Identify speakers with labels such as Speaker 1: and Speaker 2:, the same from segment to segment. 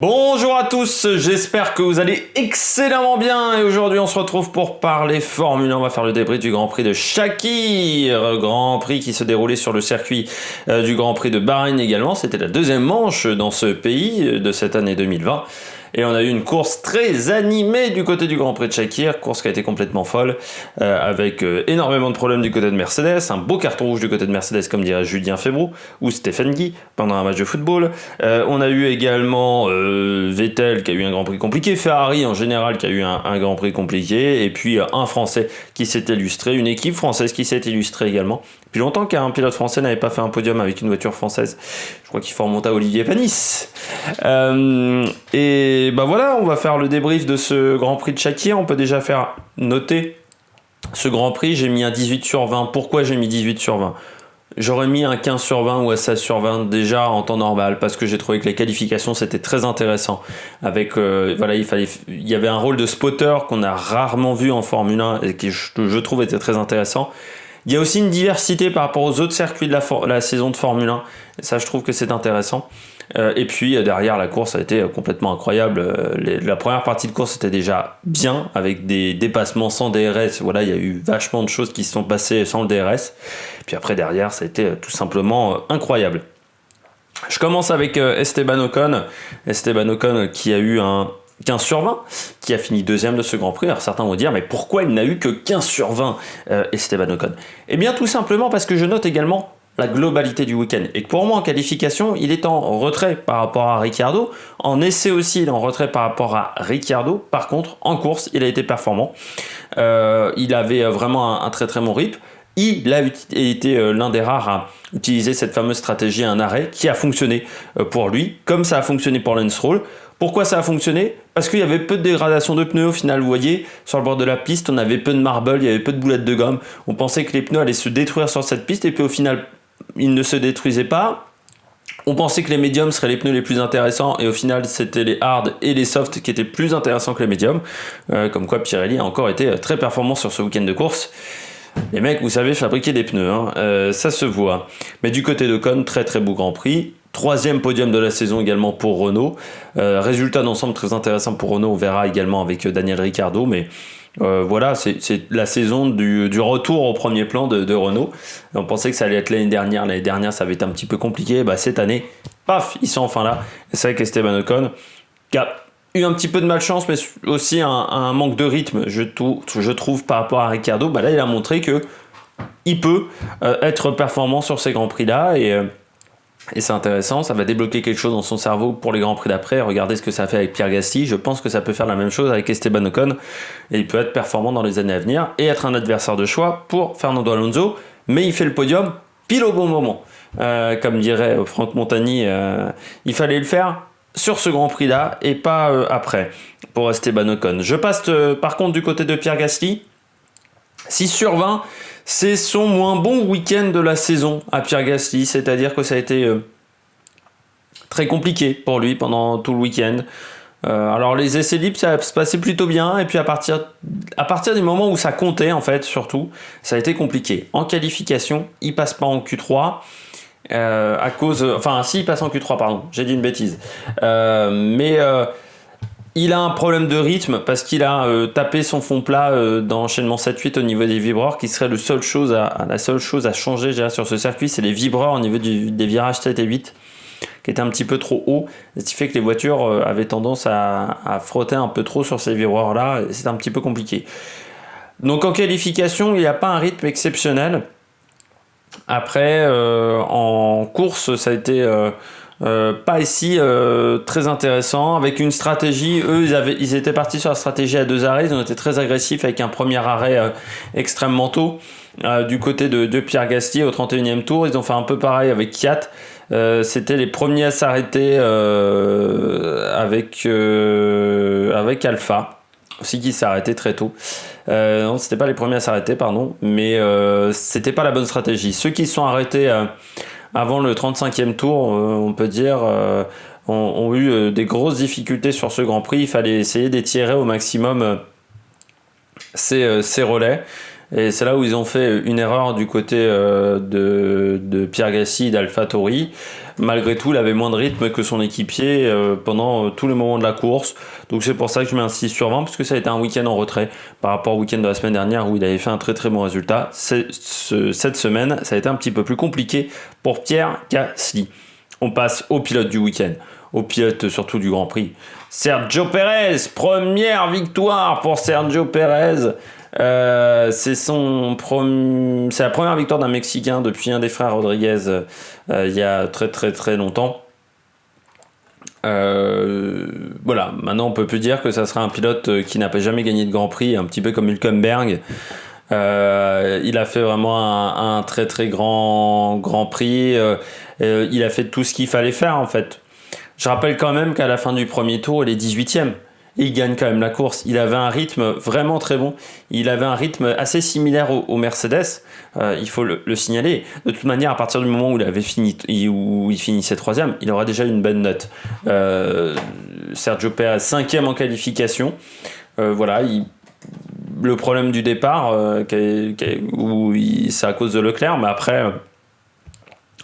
Speaker 1: Bonjour à tous, j'espère que vous allez excellemment bien et aujourd'hui on se retrouve pour parler Formule 1, on va faire le débrief du Grand Prix de Shakir, Grand Prix qui se déroulait sur le circuit du Grand Prix de Bahreïn également, c'était la deuxième manche dans ce pays de cette année 2020. Et on a eu une course très animée du côté du Grand Prix de Shakir, course qui a été complètement folle, avec énormément de problèmes du côté de Mercedes, un beau carton rouge du côté de Mercedes comme dirait Julien Febvre ou Stéphane Guy pendant un match de football. On a eu également Vettel qui a eu un Grand Prix compliqué, Ferrari en général qui a eu un Grand Prix compliqué, et puis un Français qui s'est illustré, une équipe française qui s'est illustrée également. Depuis longtemps qu'un pilote français n'avait pas fait un podium avec une voiture française. Je crois qu'il faut remonter à Olivier Panis. Et bah voilà, on va faire le débrief de ce Grand Prix de Shakir. On peut déjà faire noter ce Grand Prix. J'ai mis un 18 sur 20. Pourquoi j'ai mis 18 sur 20 ? J'aurais mis un 15 sur 20 ou un 16 sur 20 déjà en temps normal parce que j'ai trouvé que les qualifications c'était très intéressant. Avec voilà, il y avait un rôle de spotter qu'on a rarement vu en Formule 1 et qui je trouve était très intéressant. Il y a aussi une diversité par rapport aux autres circuits de la saison de Formule 1. Et ça, je trouve que c'est intéressant. Et puis, derrière, la course a été complètement incroyable. La première partie de course était déjà bien, avec des dépassements sans DRS. Voilà, il y a eu vachement de choses qui se sont passées sans le DRS. Et puis après, derrière, ça a été tout simplement incroyable. Je commence avec Esteban Ocon. Esteban Ocon qui a eu un 15 sur 20, qui a fini deuxième de ce Grand Prix. Alors certains vont dire, mais pourquoi il n'a eu que 15 sur 20, Esteban Ocon ? Eh bien tout simplement parce que je note également la globalité du week-end. Et que pour moi en qualification, il est en retrait par rapport à Ricciardo. En essai aussi, il est en retrait par rapport à Ricciardo. Par contre, en course, il a été performant. Il avait vraiment un très très bon rythme. Il a été l'un des rares à utiliser cette fameuse stratégie un arrêt qui a fonctionné pour lui, comme ça a fonctionné pour Lance Stroll. Pourquoi ça a fonctionné ? Parce qu'il y avait peu de dégradation de pneus au final, vous voyez, sur le bord de la piste, on avait peu de marble, il y avait peu de boulettes de gomme. On pensait que les pneus allaient se détruire sur cette piste et puis au final, ils ne se détruisaient pas. On pensait que les médiums seraient les pneus les plus intéressants et au final, c'était les hard et les soft qui étaient plus intéressants que les médiums. Comme quoi, Pirelli a encore été très performant sur ce week-end de course. Les mecs, vous savez fabriquer des pneus, hein, ça se voit. Mais du côté d'Ocon, très très beau Grand Prix. Troisième podium de la saison également pour Renault. Résultat d'ensemble très intéressant pour Renault, on verra également avec Daniel Ricciardo. Mais voilà, c'est la saison du retour au premier plan de Renault. On pensait que ça allait être l'année dernière. L'année dernière, ça avait été un petit peu compliqué. Bah, cette année, paf, ils sont enfin là. Et c'est avec Esteban Ocon qui a eu un petit peu de malchance, mais aussi un manque de rythme, je trouve, par rapport à Ricciardo. Bah là, il a montré que il peut être performant sur ces Grands Prix-là. Et c'est intéressant, ça va débloquer quelque chose dans son cerveau pour les Grands Prix d'après. Regardez ce que ça a fait avec Pierre Gasly. Je pense que ça peut faire la même chose avec Esteban Ocon. Et il peut être performant dans les années à venir et être un adversaire de choix pour Fernando Alonso. Mais il fait le podium pile au bon moment. Comme dirait Franck Montagny, il fallait le faire sur ce Grand Prix-là et pas après pour Esteban Ocon. Je passe par contre du côté de Pierre Gasly. 6 sur 20. C'est son moins bon week-end de la saison à Pierre Gasly, c'est-à-dire que ça a été très compliqué pour lui pendant tout le week-end. Alors les essais libres, ça se passait plutôt bien, et puis à partir du moment où ça comptait, en fait, surtout, ça a été compliqué. En qualification, il passe pas en Q3, à cause... Enfin, si, il passe en Q3, pardon, j'ai dit une bêtise. Il a un problème de rythme parce qu'il a tapé son fond plat dans l'enchaînement 7-8 au niveau des vibreurs, qui serait la seule chose à changer sur ce circuit, c'est les vibreurs au niveau des virages 7 et 8, qui étaient un petit peu trop hauts, ce qui fait que les voitures avaient tendance à frotter un peu trop sur ces vibreurs-là, et c'est un petit peu compliqué. Donc en qualification, il n'y a pas un rythme exceptionnel. Après, en course, ça a été... pas ici très intéressant avec une stratégie. Eux ils étaient partis sur la stratégie à 2 arrêts, ils ont été très agressifs avec un premier arrêt extrêmement tôt du côté de Pierre Gasly au 31e tour. Ils ont fait un peu pareil avec Kiat. C'était les premiers à s'arrêter avec Alpha aussi, qui s'est arrêté très tôt. Non, c'était pas les premiers à s'arrêter, pardon, mais c'était pas la bonne stratégie. Ceux qui se sont arrêtés avant le 35e tour, on peut dire, ont eu des grosses difficultés sur ce Grand Prix. Il fallait essayer d'étirer au maximum ces relais. Et c'est là où ils ont fait une erreur du côté de Pierre Gasly d'AlphaTauri. Malgré tout, il avait moins de rythme que son équipier pendant tous les moments de la course. Donc c'est pour ça que je mets un 6 sur 20, parce que ça a été un week-end en retrait par rapport au week-end de la semaine dernière où il avait fait un très très bon résultat. Cette semaine, ça a été un petit peu plus compliqué pour Pierre Gasly. On passe au pilote du week-end, au pilote surtout du Grand Prix. Sergio Pérez, première victoire pour Sergio Pérez. C'est la première victoire d'un Mexicain depuis un des frères Rodriguez il y a très très très longtemps. Voilà, maintenant on peut plus dire que ça sera un pilote qui n'a pas jamais gagné de Grand Prix, un petit peu comme Hülkenberg. Il a fait vraiment un très très grand Prix. Il a fait tout ce qu'il fallait faire en fait. Je rappelle quand même qu'à la fin du premier tour, il est 18e. Il gagne quand même la course. Il avait un rythme vraiment très bon. Il avait un rythme assez similaire au Mercedes. Il faut le signaler. De toute manière, à partir du moment où il finissait 3e, il aura déjà une bonne note. Sergio Pérez, 5e en qualification. Voilà, le problème du départ, c'est à cause de Leclerc, mais après,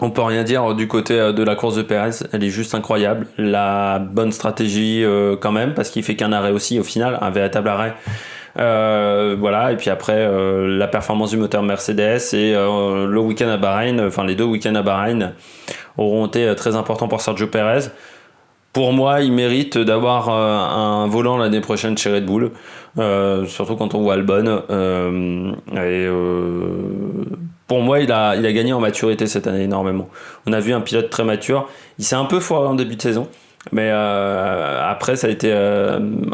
Speaker 1: on peut rien dire du côté de la course de Pérez. Elle est juste incroyable. La bonne stratégie quand même, parce qu'il fait qu'un arrêt aussi au final, un véritable arrêt. Voilà, et puis après la performance du moteur Mercedes et le week-end à Bahreïn, enfin les deux week-ends à Bahreïn auront été très importants pour Sergio Pérez. Pour moi, il mérite d'avoir un volant l'année prochaine chez Red Bull, surtout quand on voit Albon. Pour moi, il a gagné en maturité cette année énormément. On a vu un pilote très mature. Il s'est un peu foiré en début de saison, mais après, ça a été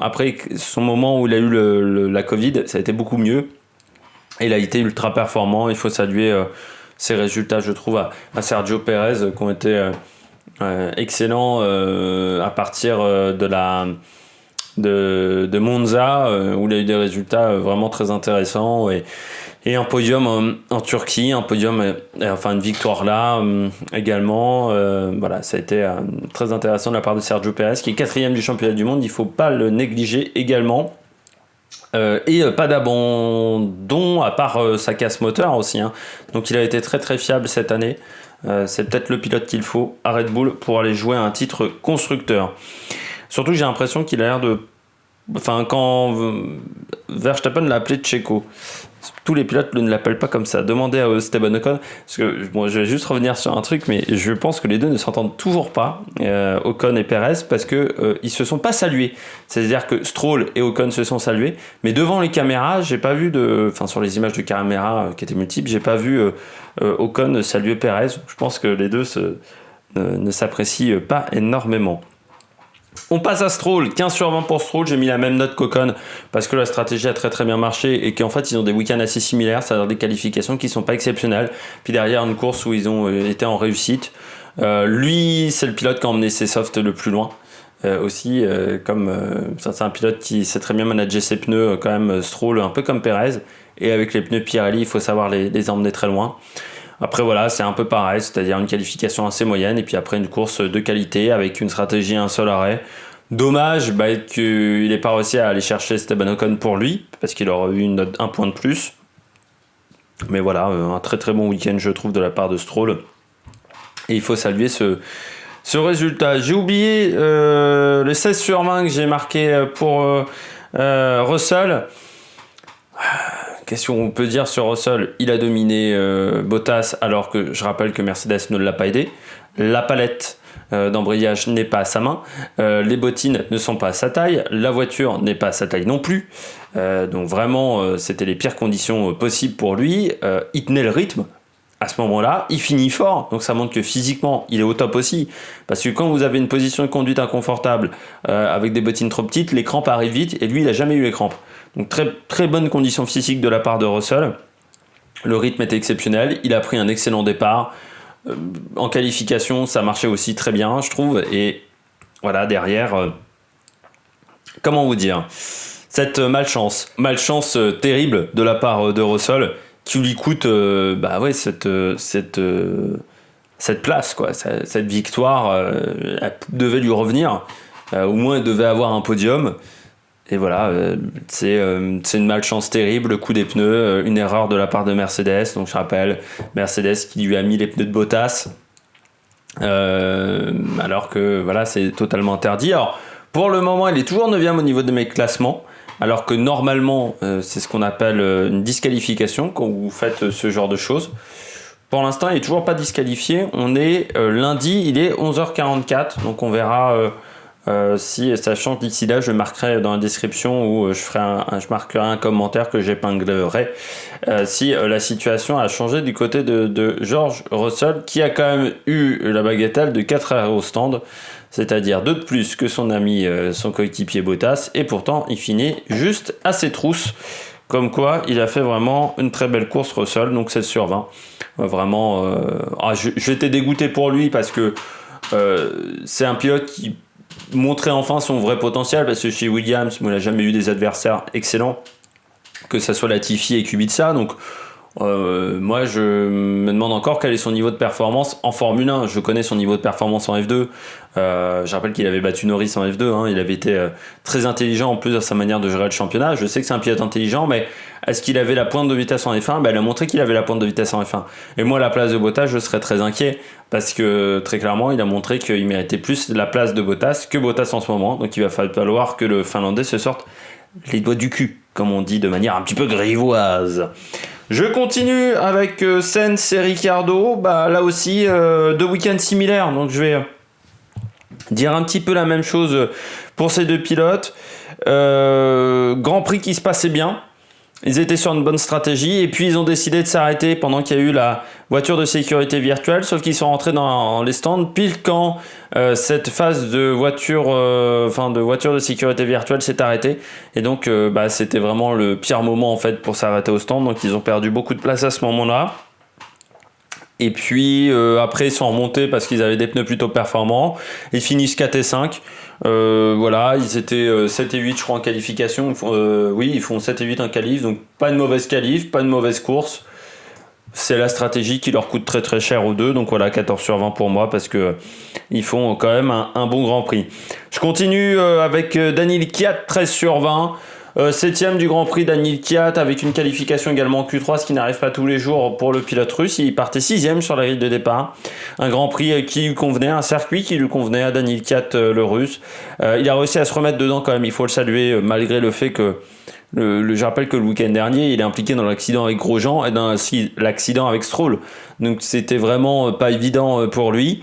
Speaker 1: après son moment où il a eu la Covid, ça a été beaucoup mieux. Et il a été ultra performant. Il faut saluer ses résultats, je trouve, à Sergio Pérez, qui ont été excellent à partir de Monza où il a eu des résultats vraiment très intéressants et un podium en Turquie, un podium, enfin une victoire là également. Voilà, ça a été très intéressant de la part de Sergio Pérez qui est 4e du championnat du monde, il ne faut pas le négliger également. Et pas d'abandon à part sa casse moteur aussi, hein. Donc il a été très très fiable cette année. C'est peut-être le pilote qu'il faut à Red Bull pour aller jouer un titre constructeur. Surtout j'ai l'impression qu'il a l'air de... Enfin, quand Verstappen l'a appelé Checo, tous les pilotes ne l'appellent pas comme ça. Demandez à Esteban Ocon, parce que bon, je vais juste revenir sur un truc, mais je pense que les deux ne s'entendent toujours pas, Ocon et Perez, parce que ils se sont pas salués. C'est-à-dire que Stroll et Ocon se sont salués, mais devant les caméras, j'ai pas vu sur les images de caméra qui étaient multiples, j'ai pas vu Ocon saluer Perez. Je pense que les deux ne s'apprécient pas énormément. On passe à Stroll, 15 sur 20 pour Stroll, j'ai mis la même note qu'Ocon parce que la stratégie a très très bien marché et qu'en fait ils ont des week-ends assez similaires, c'est-à-dire des qualifications qui sont pas exceptionnelles, puis derrière une course où ils ont été en réussite. Lui c'est le pilote qui a emmené ses softs le plus loin aussi, c'est un pilote qui sait très bien manager ses pneus quand même, Stroll, un peu comme Perez, et avec les pneus Pirelli il faut savoir les emmener très loin. Après voilà, c'est un peu pareil, c'est-à-dire une qualification assez moyenne et puis après une course de qualité avec une stratégie un seul arrêt. Dommage qu'il n'ait pas réussi à aller chercher Esteban Ocon pour lui, parce qu'il aurait eu un point de plus. Mais voilà, un très très bon week-end je trouve de la part de Stroll. Et il faut saluer ce résultat. J'ai oublié le 16 sur 20 que j'ai marqué pour Russell. Qu'est-ce qu'on peut dire sur Russell ? Il a dominé Bottas alors que je rappelle que Mercedes ne l'a pas aidé. La palette d'embrayage n'est pas à sa main. Les bottines ne sont pas à sa taille. La voiture n'est pas à sa taille non plus. Donc vraiment, c'était les pires conditions possibles pour lui. Il tenait le rythme. À ce moment-là, il finit fort, donc ça montre que physiquement, il est au top aussi. Parce que quand vous avez une position de conduite inconfortable avec des bottines trop petites, les crampes arrivent vite, et lui, il n'a jamais eu les crampes. Donc très, très bonne condition physique de la part de Russell. Le rythme était exceptionnel, il a pris un excellent départ. En qualification, ça marchait aussi très bien, je trouve. Et voilà, derrière, comment vous dire, cette malchance terrible de la part de Russell, qui lui coûte cette place, quoi, cette victoire, elle devait lui revenir, au moins il devait avoir un podium, Et voilà, c'est une malchance terrible, le coup des pneus, une erreur de la part de Mercedes. Donc je rappelle, Mercedes qui lui a mis les pneus de Bottas, alors que voilà, c'est totalement interdit. Alors pour le moment, il est toujours 9e au niveau de mes classements, alors que normalement, c'est ce qu'on appelle une disqualification quand vous faites ce genre de choses. Pour l'instant, il n'est toujours pas disqualifié. On est lundi, il est 11h44, donc on verra si, sachant que d'ici là, je marquerai dans la description ou je marquerai un commentaire que j'épinglerai si la situation a changé du côté de George Russell, qui a quand même eu la bagatelle de 4 arrêts au stand, c'est-à-dire 2 de plus que son ami, son coéquipier Bottas, et pourtant il finit juste à ses trousses. Comme quoi, il a fait vraiment une très belle course Russell, donc 16 sur 20. Vraiment, j'étais dégoûté pour lui parce que c'est un pilote qui montrait enfin son vrai potentiel, parce que chez Williams, il n'a jamais eu des adversaires excellents, que ce soit Latifi et Kubica. Donc moi, je me demande encore quel est son niveau de performance en Formule 1. Je connais son niveau de performance en F2. Je rappelle qu'il avait battu Norris en F2. Hein. Il avait été très intelligent en plus dans sa manière de gérer le championnat. Je sais que c'est un pilote intelligent, mais est-ce qu'il avait la pointe de vitesse en F1 ? Il a montré qu'il avait la pointe de vitesse en F1. Et moi, à la place de Bottas, je serais très inquiet parce que très clairement, il a montré qu'il méritait plus la place de Bottas que Bottas en ce moment. Donc il va falloir que le Finlandais se sorte les doigts du cul, comme on dit de manière un petit peu grivoise. Je continue avec Sainz et Ricciardo. Là aussi, 2 week-ends similaires. Donc je vais dire un petit peu la même chose pour ces 2 pilotes. Grand Prix qui se passait bien. Ils étaient sur une bonne stratégie et puis ils ont décidé de s'arrêter pendant qu'il y a eu la voiture de sécurité virtuelle, sauf qu'ils sont rentrés dans les stands pile quand cette phase de voiture de sécurité virtuelle s'est arrêtée, et donc c'était vraiment le pire moment en fait pour s'arrêter au stand, donc ils ont perdu beaucoup de place à ce moment-là. Et puis après ils sont remontés parce qu'ils avaient des pneus plutôt performants. Ils finissent 4 et 5. Ils étaient 7 et 8 je crois en qualification. Ils font 7 et 8 en qualif. Donc pas une mauvaise qualif, pas une mauvaise course. C'est la stratégie qui leur coûte très très cher aux deux. Donc voilà, 14 sur 20 pour moi parce que ils font quand même un bon Grand Prix. Je continue avec Daniil Kvyat, 13 sur 20. 7ème du Grand Prix, Daniil Kvyat, avec une qualification également en Q3, ce qui n'arrive pas tous les jours pour le pilote russe. Il partait 6ème sur la grille de départ. Un Grand Prix qui lui convenait, un circuit qui lui convenait à Daniil Kvyat, le russe. Il a réussi à se remettre dedans quand même, il faut le saluer, malgré le fait que je rappelle que le week-end dernier, il est impliqué dans l'accident avec Grosjean et dans l'accident avec Stroll. Donc c'était vraiment pas évident pour lui.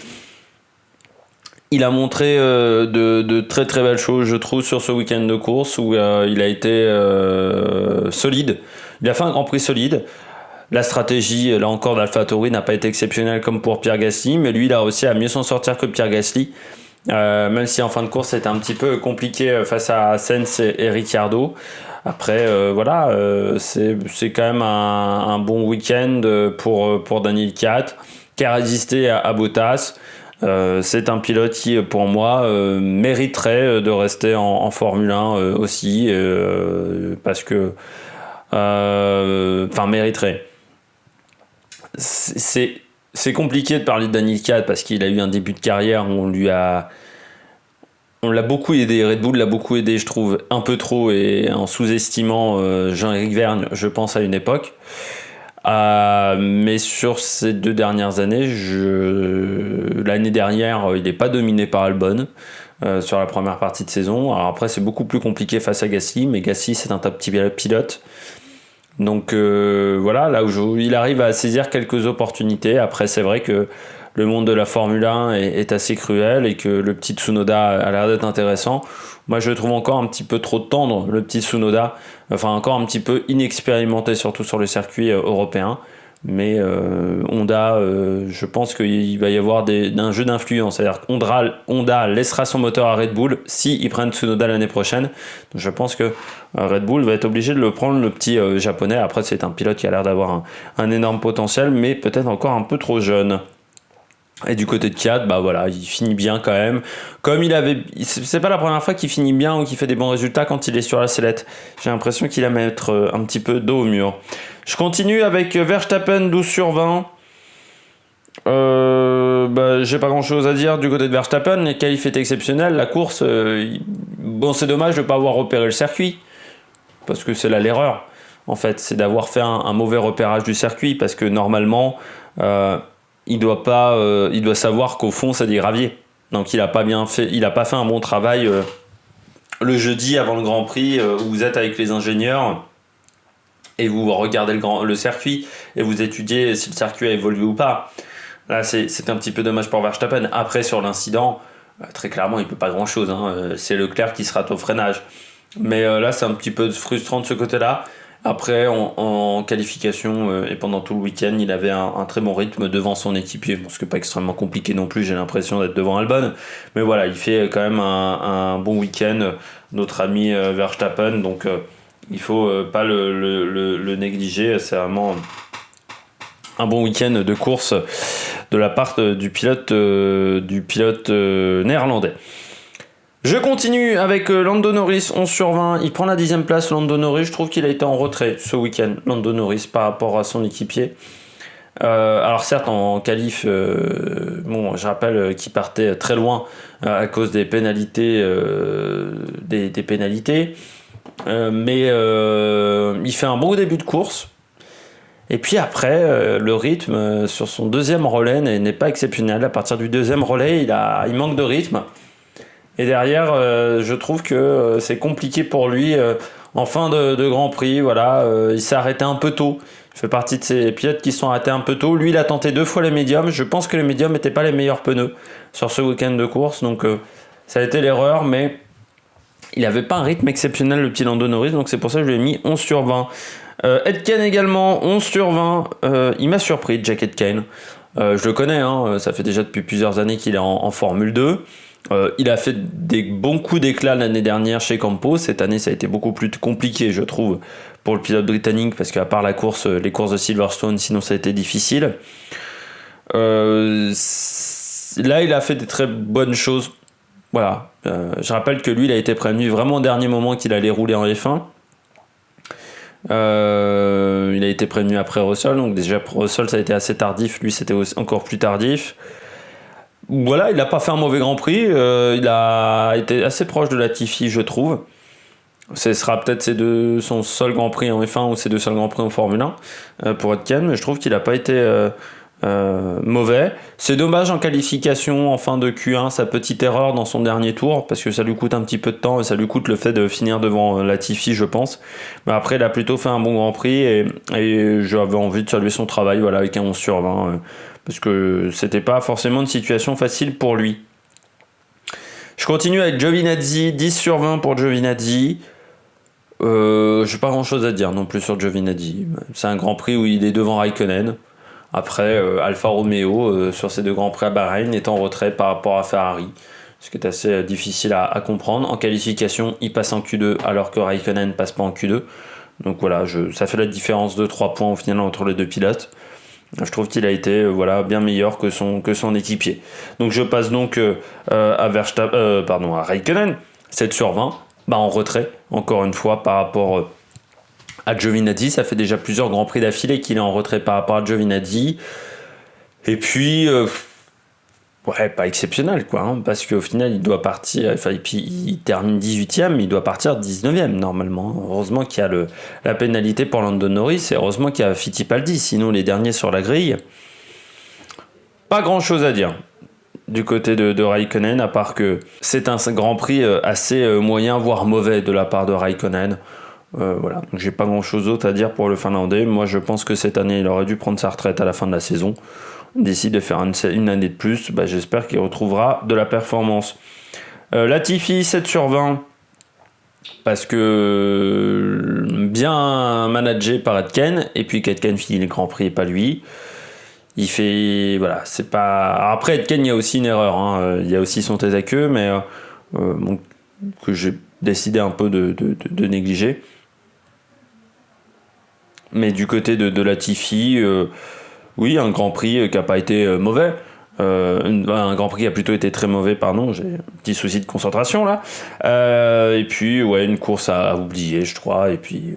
Speaker 1: Il a montré de très très belles choses, je trouve, sur ce week-end de course où il a été solide. Il a fait un Grand Prix solide. La stratégie, là encore, d'AlphaTauri n'a pas été exceptionnelle comme pour Pierre Gasly, mais lui, il a réussi à mieux s'en sortir que Pierre Gasly. Même si en fin de course, c'était un petit peu compliqué face à Sainz et Ricciardo. Après, c'est quand même un bon week-end pour Daniil Kvyat, qui a résisté à Bottas. C'est un pilote qui, pour moi, mériterait de rester en Formule 1 aussi, parce que... mériterait. C'est compliqué de parler de Daniil Kvyat parce qu'il a eu un début de carrière où on l'a beaucoup aidé, Red Bull l'a beaucoup aidé, je trouve, un peu trop, et en sous-estimant Jean-Éric Vergne, je pense, à une époque. Mais sur ces 2 dernières années, l'année dernière, il n'est pas dominé par Albon sur la première partie de saison. Alors après, c'est beaucoup plus compliqué face à Gasly, mais Gasly, c'est un top petit pilote. Donc là où il arrive à saisir quelques opportunités. Après, c'est vrai que le monde de la Formule 1 est assez cruel et que le petit Tsunoda a l'air d'être intéressant. Moi, je le trouve encore un petit peu trop tendre, le petit Tsunoda. Enfin, encore un petit peu inexpérimenté, surtout sur le circuit européen. Mais Honda, je pense qu'il va y avoir un jeu d'influence. C'est-à-dire Honda laissera son moteur à Red Bull s'ils prennent Tsunoda l'année prochaine. Donc, je pense que Red Bull va être obligé de le prendre, le petit japonais. Après, c'est un pilote qui a l'air d'avoir un énorme potentiel, mais peut-être encore un peu trop jeune. Et du côté de Kvyat, il finit bien quand même. Comme c'est pas la première fois qu'il finit bien ou qu'il fait des bons résultats quand il est sur la sellette. J'ai l'impression qu'il va mettre un petit peu dos au mur. Je continue avec Verstappen, 12 sur 20. J'ai pas grand chose à dire du côté de Verstappen. Les qualifs étaient exceptionnels. La course, bon, c'est dommage de ne pas avoir repéré le circuit. Parce que c'est là l'erreur. En fait, c'est d'avoir fait un mauvais repérage du circuit. Parce que normalement, il doit savoir qu'au fond, c'est des graviers. Donc il n'a pas fait un bon travail le jeudi avant le Grand Prix où vous êtes avec les ingénieurs et vous regardez le circuit et vous étudiez si le circuit a évolué ou pas. Là, c'est un petit peu dommage pour Verstappen. Après, sur l'incident, très clairement, il ne peut pas grand-chose. C'est Leclerc qui se rate au freinage. Mais là, c'est un petit peu frustrant de ce côté-là. Après, en qualification et pendant tout le week-end, il avait un très bon rythme devant son équipier. Bon, ce qui n'est pas extrêmement compliqué non plus, j'ai l'impression d'être devant Albon. Mais voilà, il fait quand même un bon week-end, notre ami Verstappen. Donc, il ne faut pas le négliger. C'est vraiment un bon week-end de course de la part du pilote néerlandais. Je continue avec Lando Norris, 11 sur 20. Il prend la 10e place, Lando Norris. Je trouve qu'il a été en retrait ce week-end, Lando Norris, par rapport à son équipier. Alors certes, en qualif, je rappelle qu'il partait très loin à cause des pénalités. Mais il fait un bon début de course. Et puis après, le rythme sur son deuxième relais n'est pas exceptionnel. À partir du deuxième relais, il manque de rythme. Et derrière, je trouve que c'est compliqué pour lui en fin de Grand Prix. Voilà, il s'est arrêté un peu tôt. Il fait partie de ces pilotes qui se sont arrêtés un peu tôt. Lui, il a tenté 2 fois les médiums. Je pense que les médiums n'étaient pas les meilleurs pneus sur ce week-end de course. Donc ça a été l'erreur, mais il n'avait pas un rythme exceptionnel, le petit Lando Norris. Donc c'est pour ça que je lui ai mis 11 sur 20. Aitken également, 11 sur 20. Il m'a surpris, Jack Aitken. Je le connais, ça fait déjà depuis plusieurs années qu'il est en Formule 2. Il a fait des bons coups d'éclat l'année dernière chez Campos. Cette année, ça a été beaucoup plus compliqué, je trouve, pour le pilote britannique, parce qu'à part les courses de Silverstone, sinon ça a été difficile. Là, il a fait des très bonnes choses. Voilà. Je rappelle que lui, il a été prévenu vraiment au dernier moment qu'il allait rouler en F1. Il a été prévenu après Russell, donc déjà pour Russell, ça a été assez tardif. Lui, c'était encore plus tardif. Voilà, il n'a pas fait un mauvais Grand Prix. Il a été assez proche de Latifi, je trouve. Ce sera peut-être son seul Grand Prix en F1 ou ses 2 seuls Grands Prix en Formule 1 pour Aitken, mais je trouve qu'il n'a pas été mauvais. C'est dommage en qualification en fin de Q1, sa petite erreur dans son dernier tour, parce que ça lui coûte un petit peu de temps et ça lui coûte le fait de finir devant Latifi, je pense. Mais après, il a plutôt fait un bon Grand Prix et j'avais envie de saluer son travail avec un 11 sur 20. Parce que c'était pas forcément une situation facile pour lui. Je continue avec Giovinazzi, 10 sur 20 pour Giovinazzi. J'ai pas grand chose à dire non plus sur Giovinazzi. C'est un Grand Prix où il est devant Raikkonen. Après, Alfa Romeo, sur ces 2 Grands Prix à Bahreïn, est en retrait par rapport à Ferrari. Ce qui est assez difficile à comprendre. En qualification, il passe en Q2 alors que Raikkonen ne passe pas en Q2. Donc voilà, ça fait la différence de 3 points au final entre les 2 pilotes. Je trouve qu'il a été bien meilleur que son équipier. Donc je passe donc à Raikkonen, 7 sur 20, en retrait, encore une fois, par rapport à Giovinazzi. Ça fait déjà plusieurs Grands Prix d'affilée qu'il est en retrait par rapport à Giovinazzi. Et puis, pas exceptionnel, parce qu'au final, il doit partir, il termine 18ème, il doit partir 19ème, normalement. Heureusement qu'il y a la pénalité pour Lando Norris, et heureusement qu'il y a Fittipaldi, sinon les derniers sur la grille. Pas grand-chose à dire du côté de Raikkonen, à part que c'est un Grand Prix assez moyen, voire mauvais de la part de Raikkonen. Donc j'ai pas grand-chose d'autre à dire pour le Finlandais. Moi, je pense que cette année, il aurait dû prendre sa retraite à la fin de la saison. Décide de faire une année de plus, j'espère qu'il retrouvera de la performance. Latifi, 7 sur 20, parce que bien managé par Aitken, et puis qu'Aitken finit le Grand Prix et pas lui. Il fait, c'est pas... Après Aitken, il y a aussi une erreur, il y a aussi son tête à queue, mais que j'ai décidé un peu de négliger. Mais du côté de Latifi... oui, un Grand Prix qui n'a pas été mauvais. Un Grand Prix qui a plutôt été très mauvais, pardon. J'ai un petit souci de concentration là. Et puis, une course à oublier, je crois. Et puis,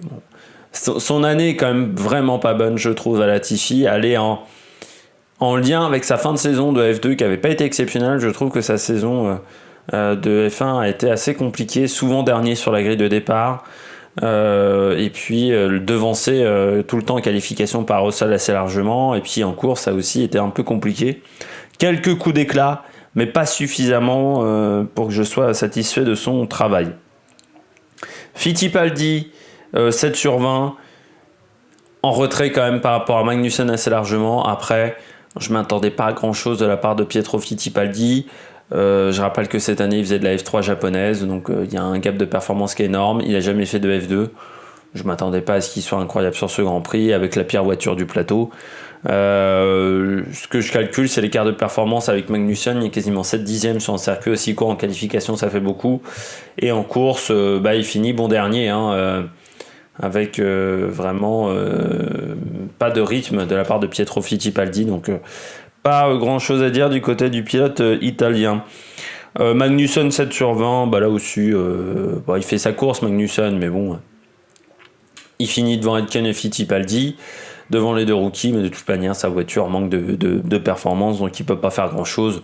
Speaker 1: son année est quand même vraiment pas bonne, je trouve, à Latifi. Elle est en en lien avec sa fin de saison de F2 qui n'avait pas été exceptionnelle. Je trouve que sa saison de F1 a été assez compliquée, souvent dernier sur la grille de départ. Et puis devancé tout le temps en qualification par Russell assez largement, et puis en course ça a aussi été un peu compliqué. Quelques coups d'éclat, mais pas suffisamment pour que je sois satisfait de son travail. Fittipaldi 7 sur 20, en retrait quand même par rapport à Magnussen assez largement. Après, je m'attendais pas à grand chose de la part de Pietro Fittipaldi. Je rappelle que cette année il faisait de la F3 japonaise, donc il y a un gap de performance qui est énorme. Il n'a jamais fait de F2. Je m'attendais pas à ce qu'il soit incroyable sur ce Grand Prix avec la pire voiture du plateau. Ce que je calcule, c'est l'écart de performance avec Magnussen. Il y a quasiment 7 dixièmes sur un circuit aussi court. En qualification, ça fait beaucoup. Et en course, il finit bon dernier, avec vraiment pas de rythme de la part de Pietro Fittipaldi. Donc pas grand chose à dire du côté du pilote italien. Magnussen 7 sur 20, là aussi, il fait sa course Magnussen, mais bon, il finit devant Aitken et Fittipaldi, devant les deux rookies, mais de toute manière, sa voiture manque de performance, donc il ne peut pas faire grand chose.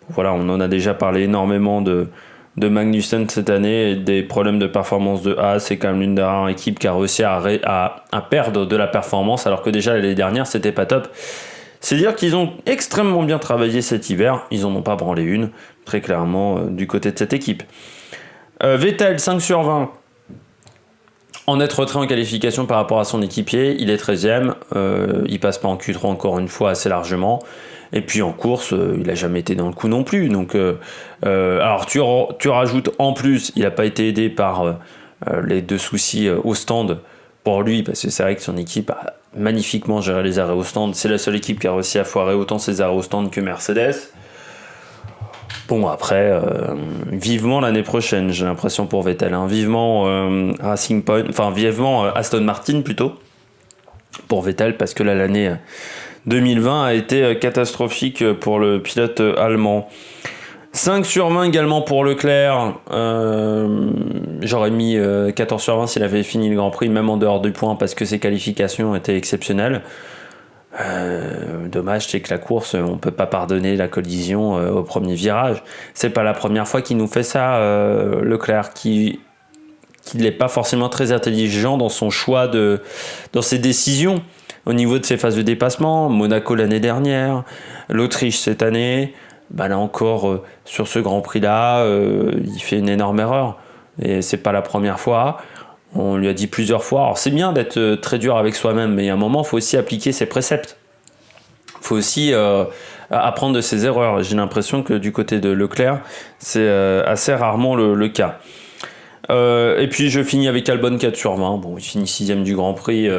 Speaker 1: Voilà, on en a déjà parlé énormément de Magnussen cette année, et des problèmes de performance de Haas. C'est quand même l'une des rares équipes qui a réussi à perdre de la performance, alors que déjà l'année dernière, c'était pas top. C'est dire qu'ils ont extrêmement bien travaillé cet hiver. Ils n'en ont pas branlé une, très clairement, du côté de cette équipe. Vettel, 5 sur 20. En net retrait en qualification par rapport à son équipier. Il est 13e. Il passe pas en Q3 encore une fois assez largement. Et puis en course, il n'a jamais été dans le coup non plus. Donc, alors tu rajoutes en plus, il n'a pas été aidé par les deux soucis au stand pour lui, parce que c'est vrai que son équipe a magnifiquement géré les arrêts au stand. C'est la seule équipe qui a réussi à foirer autant ses arrêts au stand que Mercedes. Bon, après, vivement l'année prochaine, j'ai l'impression pour Vettel. Vivement Racing Point, vivement Aston Martin plutôt, pour Vettel, parce que là, l'année 2020 a été catastrophique pour le pilote allemand. 5 sur 20 également pour Leclerc. J'aurais mis 14 sur 20 s'il avait fini le Grand Prix, même en dehors du point, parce que ses qualifications étaient exceptionnelles. Dommage, c'est que la course, on peut pas pardonner la collision au premier virage. C'est pas la première fois qu'il nous fait ça, Leclerc, qui n'est pas forcément très intelligent dans son choix, dans ses décisions au niveau de ses phases de dépassement. Monaco l'année dernière, l'Autriche cette année. Là encore, sur ce Grand Prix-là, il fait une énorme erreur. Et c'est pas la première fois. On lui a dit plusieurs fois. Alors c'est bien d'être très dur avec soi-même, mais à un moment, il faut aussi appliquer ses préceptes. Il faut aussi apprendre de ses erreurs. J'ai l'impression que du côté de Leclerc, c'est assez rarement le cas. Et puis je finis avec Albon 4 sur 20. Bon, il finit 6ème du Grand Prix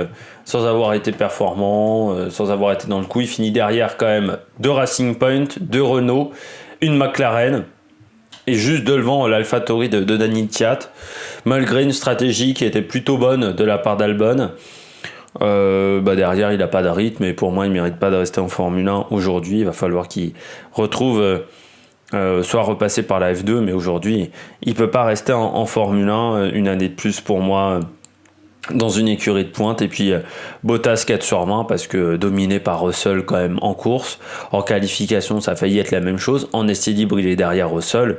Speaker 1: sans avoir été performant, sans avoir été dans le coup. Il finit derrière quand même de Racing Point, de Renault, une McLaren et juste devant l'AlphaTauri de Daniel Ricciardo, malgré une stratégie qui était plutôt bonne de la part d'Albon. Derrière il n'a pas de rythme et pour moi il ne mérite pas de rester en Formule 1 aujourd'hui. Il va falloir qu'il retrouve soit repassé par la F2, mais aujourd'hui il peut pas rester en Formule 1 une année de plus pour moi dans une écurie de pointe. Et puis Bottas 4 sur 20 parce que dominé par Russell quand même en course. En qualification ça a failli être la même chose, en essai libre il est derrière Russell.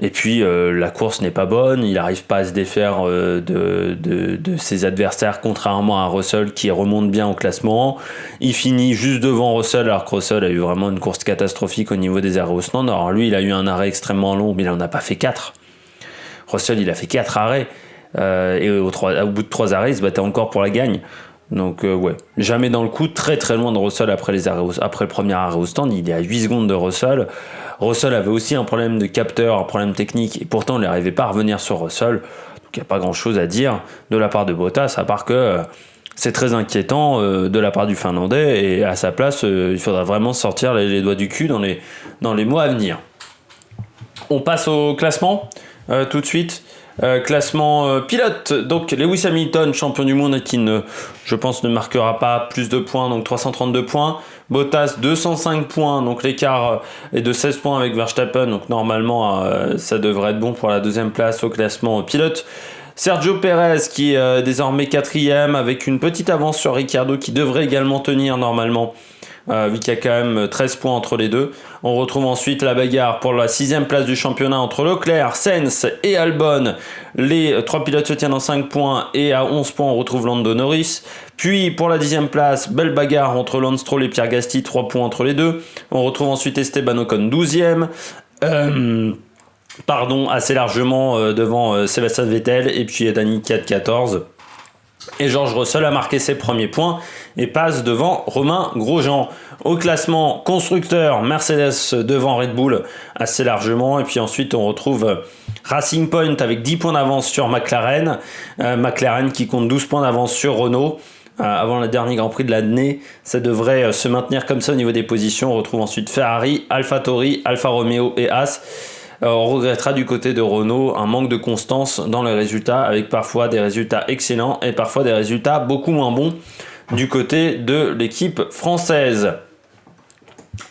Speaker 1: Et puis la course n'est pas bonne, il n'arrive pas à se défaire de ses adversaires, contrairement à Russell qui remonte bien au classement. Il finit juste devant Russell, alors que Russell a eu vraiment une course catastrophique au niveau des arrêts au stand. Alors lui, il a eu un arrêt extrêmement long, mais il n'en a pas fait 4. Russell, il a fait 4 arrêts, et au bout de 3 arrêts, il se battait encore pour la gagne. Donc jamais dans le coup, très très loin de Russell après le premier arrêt au stand. Il est à 8 secondes de Russell. Russell avait aussi un problème de capteur, un problème technique, et pourtant il n'arrivait pas à revenir sur Russell. Donc il n'y a pas grand chose à dire de la part de Bottas, à part que c'est très inquiétant de la part du Finlandais, et à sa place, il faudra vraiment sortir les doigts du cul dans les mois à venir. On passe au classement tout de suite. Classement pilote, donc Lewis Hamilton, champion du monde, qui je pense ne marquera pas plus de points, donc 332 points. Bottas 205 points, donc l'écart est de 16 points avec Verstappen, donc normalement ça devrait être bon pour la deuxième place au classement pilote. Sergio Perez qui est désormais 4ème avec une petite avance sur Ricciardo qui devrait également tenir normalement vu qu'il y a quand même 13 points entre les deux. On retrouve ensuite la bagarre pour la 6e place du championnat entre Leclerc, Sens et Albon. Les 3 pilotes se tiennent en 5 points et à 11 points on retrouve Lando Norris. Puis pour la 10e place, belle bagarre entre Lance Stroll et Pierre Gasly, 3 points entre les deux. On retrouve ensuite Esteban Ocon 12e. Assez largement devant Sébastien Vettel et puis Dani Kiat 14. Et George Russell a marqué ses premiers points et passe devant Romain Grosjean. Au classement constructeur, Mercedes devant Red Bull assez largement. Et puis ensuite, on retrouve Racing Point avec 10 points d'avance sur McLaren. McLaren qui compte 12 points d'avance sur Renault. Avant le dernier Grand Prix de l'année, ça devrait se maintenir comme ça au niveau des positions. On retrouve ensuite Ferrari, AlphaTauri, Alfa Romeo et Haas. On regrettera du côté de Renault un manque de constance dans les résultats, avec parfois des résultats excellents et parfois des résultats beaucoup moins bons du côté de l'équipe française.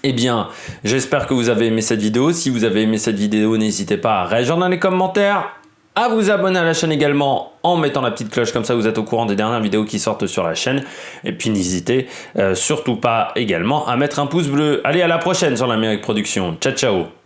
Speaker 1: Eh bien, j'espère que vous avez aimé cette vidéo. Si vous avez aimé cette vidéo, n'hésitez pas à réagir dans les commentaires, à vous abonner à la chaîne également en mettant la petite cloche, comme ça vous êtes au courant des dernières vidéos qui sortent sur la chaîne. Et puis n'hésitez surtout pas également à mettre un pouce bleu. Allez, à la prochaine sur l'Amérique Production. Ciao, ciao.